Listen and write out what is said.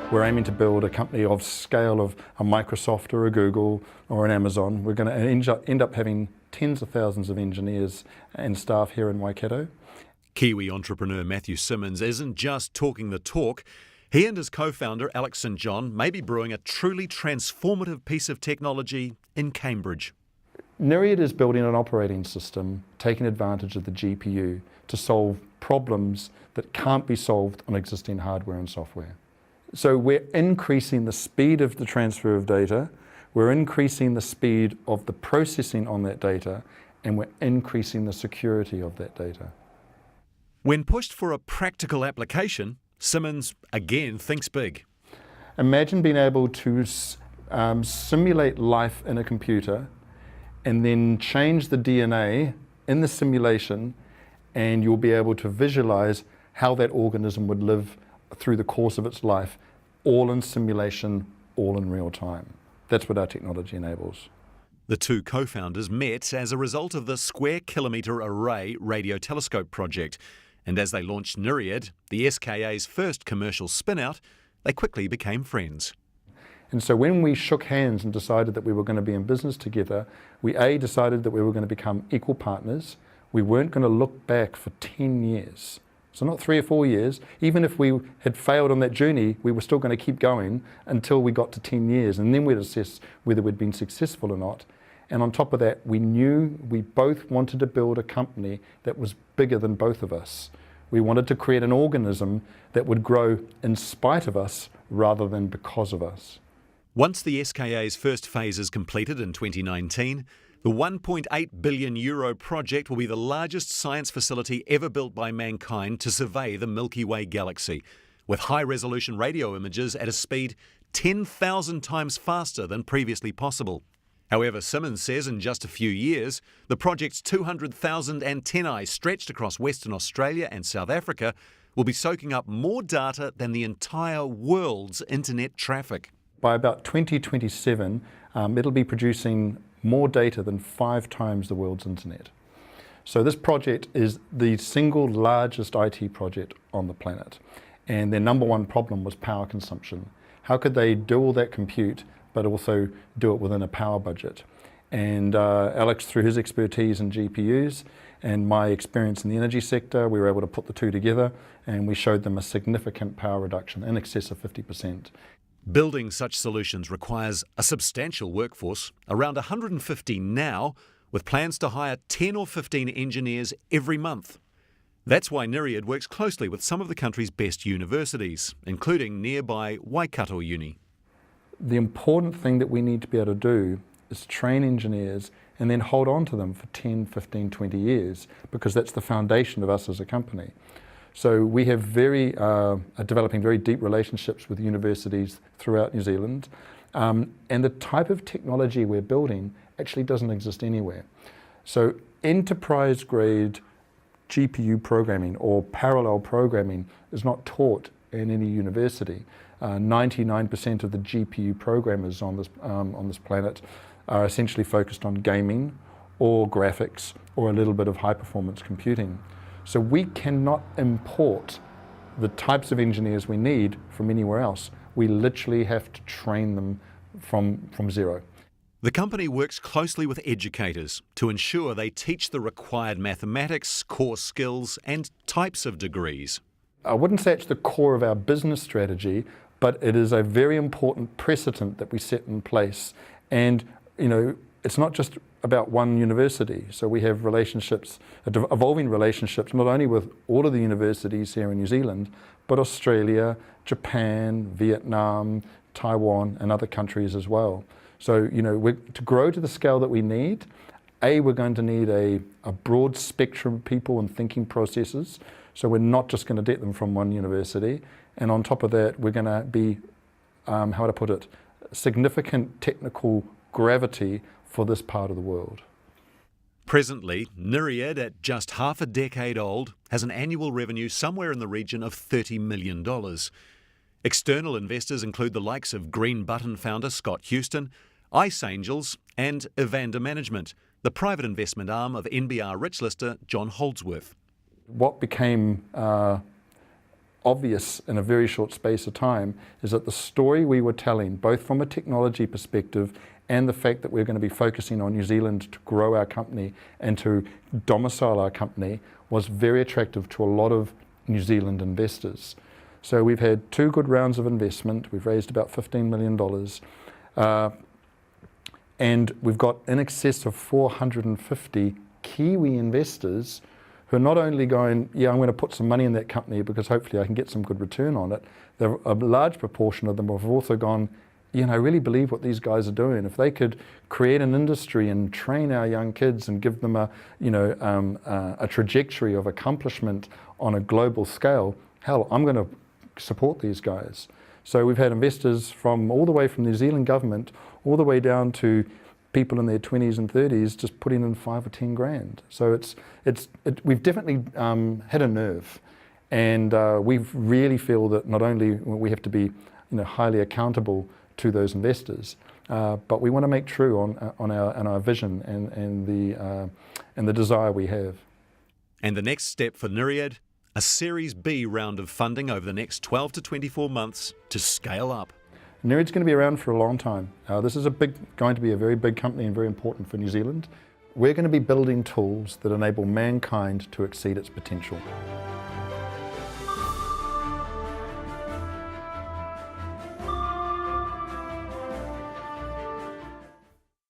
We're aiming to build a company of scale of a Microsoft or a Google or an Amazon. We're going to end up having tens of thousands of engineers and staff here in Waikato. Kiwi entrepreneur Matthew Simmons isn't just talking the talk. He and his co-founder Alex St John may be brewing a truly transformative piece of technology in Cambridge. Nyriad is building an operating system taking advantage of the GPU to solve problems that can't be solved on existing hardware and software. So we're increasing the speed of the transfer of data, we're increasing the speed of the processing on that data, and we're increasing the security of that data. When pushed for a practical application, Simmons again thinks big. Imagine being able to simulate life in a computer and then change the DNA in the simulation, and you'll be able to visualize how that organism would live through the course of its life, all in simulation, all in real time. That's what our technology enables. The two co-founders met as a result of the Square Kilometre Array radio telescope project, and as they launched Nyriad, the SKA's first commercial spin-out, they quickly became friends. And so when we shook hands and decided that we were going to be in business together, we decided that we were going to become equal partners. We weren't going to look back for 10 years. So not 3 or 4 years. Even if we had failed on that journey, we were still going to keep going until we got to 10 years. And then we'd assess whether we'd been successful or not. And on top of that, we knew we both wanted to build a company that was bigger than both of us. We wanted to create an organism that would grow in spite of us rather than because of us. Once the SKA's first phase is completed in 2019, the €1.8 billion project will be the largest science facility ever built by mankind to survey the Milky Way galaxy, with high-resolution radio images at a speed 10,000 times faster than previously possible. However, Simmons says in just a few years, the project's 200,000 antennae stretched across Western Australia and South Africa will be soaking up more data than the entire world's internet traffic. By about 2027, it'll be producing more data than 5 times the world's internet. So this project is the single largest IT project on the planet. And their number one problem was power consumption. How could they do all that compute, but also do it within a power budget? And Alex, through his expertise in GPUs and my experience in the energy sector, we were able to put the two together, and we showed them a significant power reduction in excess of 50%. Building such solutions requires a substantial workforce, around 150 now, with plans to hire 10 or 15 engineers every month. That's why Nyriad works closely with some of the country's best universities, including nearby Waikato Uni. The important thing that we need to be able to do is train engineers and then hold on to them for 10, 15, 20 years, because that's the foundation of us as a company. So we have developing very deep relationships with universities throughout New Zealand, and the type of technology we're building actually doesn't exist anywhere. So enterprise-grade GPU programming or parallel programming is not taught in any university. 99% of the GPU programmers on this planet are essentially focused on gaming or graphics or a little bit of high-performance computing. So we cannot import the types of engineers we need from anywhere else. We literally have to train them from zero. The company works closely with educators to ensure they teach the required mathematics, core skills and types of degrees. I wouldn't say it's the core of our business strategy, but it is a very important precedent that we set in place. And, you know, it's not just about one university. So we have relationships, evolving relationships, not only with all of the universities here in New Zealand, but Australia, Japan, Vietnam, Taiwan, and other countries as well. So, you know, to grow to the scale that we need, we're going to need a broad spectrum of people and thinking processes. So we're not just going to get them from one university. And on top of that, we're going to be, how to put it, significant technical gravity for this part of the world. Presently, Nyriad, at just half a decade old, has an annual revenue somewhere in the region of $30 million. External investors include the likes of Green Button founder Scott Houston, Ice Angels and Evander Management, the private investment arm of NBR rich lister John Holdsworth. What became obvious in a very short space of time is that the story we were telling, both from a technology perspective and the fact that we're going to be focusing on New Zealand to grow our company and to domicile our company, was very attractive to a lot of New Zealand investors. So we've had 2 good rounds of investment. We've raised about $15 million. And we've got in excess of 450 Kiwi investors who are not only going, yeah, I'm going to put some money in that company because hopefully I can get some good return on it. A large proportion of them have also gone, you know, I really believe what these guys are doing. If they could create an industry and train our young kids and give them a trajectory of accomplishment on a global scale, hell, I'm going to support these guys. So we've had investors from all the way from the New Zealand government all the way down to people in their 20s and 30s just putting in 5 or 10 grand. So we've definitely hit a nerve, and we really feel that not only we have to be, you know, highly accountable to those investors, but we want to make true on our vision and the desire we have. And the next step for Nyriad, a Series B round of funding over the next 12 to 24 months to scale up. Nyriad's going to be around for a long time. This is going to be a very big company and very important for New Zealand. We're going to be building tools that enable mankind to exceed its potential.